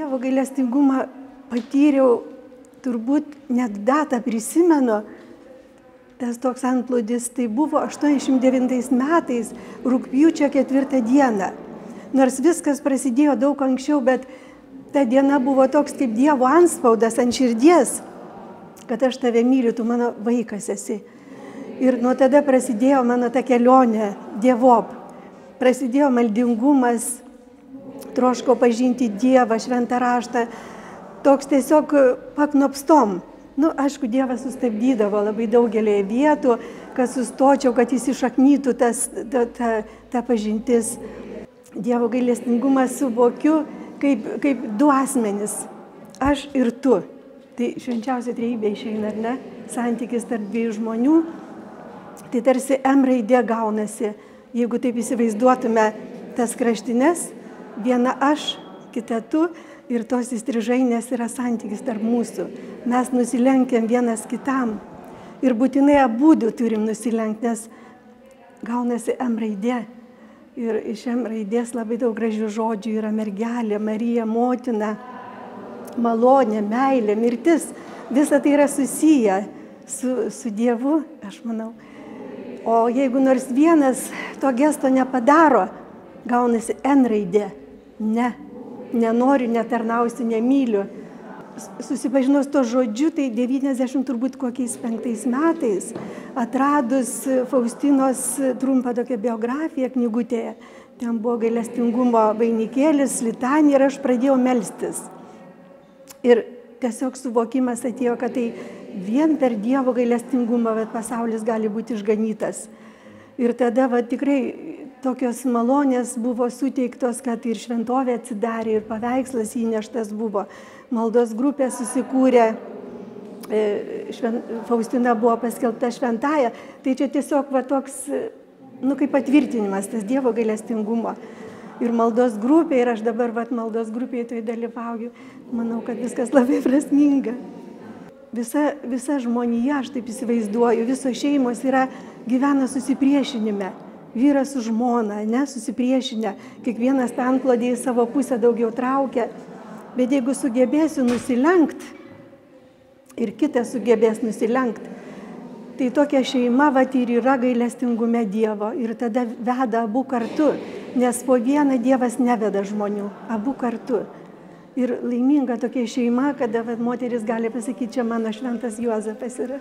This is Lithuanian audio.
Dievo gailestingumą patyriau, turbūt net datą prisimenu, tas toks antplūdis, tai buvo 89 metais, rugpjūčio 4 dieną. Nors viskas prasidėjo daug anksčiau, bet ta diena buvo toks kaip Dievo antspaudas ant širdies, kad aš tave myliu, tu mano vaikas esi. Ir nuo tada prasidėjo mano ta kelionė Dievop. Prasidėjo maldingumas, troško pažinti Dievą, šventą raštą, toks tiesiog paknopstom. Aišku, Dievas sustabdydavo labai daugelėje vietų, kad sustočiau, kad įsišaknytų ta pažintis. Dievo gailestingumą suvokiu kaip du asmenis, aš ir tu. Tai švenčiausia trejybė išeina, ar ne? Santykis tarp dviejų žmonių. Tai tarsi M raidė gaunasi, jeigu taip įsivaizduotume tas kraštines, viena aš, kita tu. Ir tos įstrižainės yra santykis tarp mūsų. Mes nusilenkiam vienas kitam. Ir būtinai abudu turim nusilenkti, nes gaunasi M raidė. Ir iš M raidės labai daug gražių žodžių yra mergelė, Marija, motina, malonė, meilė, mirtis. Visa tai yra susiję su Dievu, aš manau. O jeigu nors vienas to gesto nepadaro, gaunasi N raidė. Ne. Nenoriu, netarnausiu, nemyliu. Susipažinau su to žodžiu, tai 95 metais, atradus Faustinos trumpą tokią biografiją knygutėje. Ten buvo gailestingumo vainikėlis, litanija ir aš pradėjau melstis. Ir tiesiog suvokimas atėjo, kad tai vien per Dievo gailestingumą pasaulis gali būti išganytas. Ir tada tikrai tokios malonės buvo suteiktos, kad ir šventovė atsidarė, ir paveikslas įneštas buvo. Maldos grupė susikūrė, Faustina buvo paskelbta šventąja. Tai čia tiesiog toks, kaip patvirtinimas tas Dievo gailestingumo. Ir maldos grupė, ir aš dabar maldos grupėje tai dalyvauju. Manau, kad viskas labai prasminga. Visa žmonija, aš taip įsivaizduoju, visos šeimos gyvena susipriešinime. Vyras su žmona, susipriešinę, kiekvienas tą antklodį į savo pusę daugiau traukia. Bet jeigu sugebėsiu nusilenkti ir kitas sugebės nusilenkti, tai tokia šeima ir yra gailestingume Dievo. Ir tada veda abu kartu, nes po vieną Dievas neveda žmonių, abu kartu. Ir laiminga tokia šeima, kada moteris gali pasakyti, čia mano šventas Juozapas yra.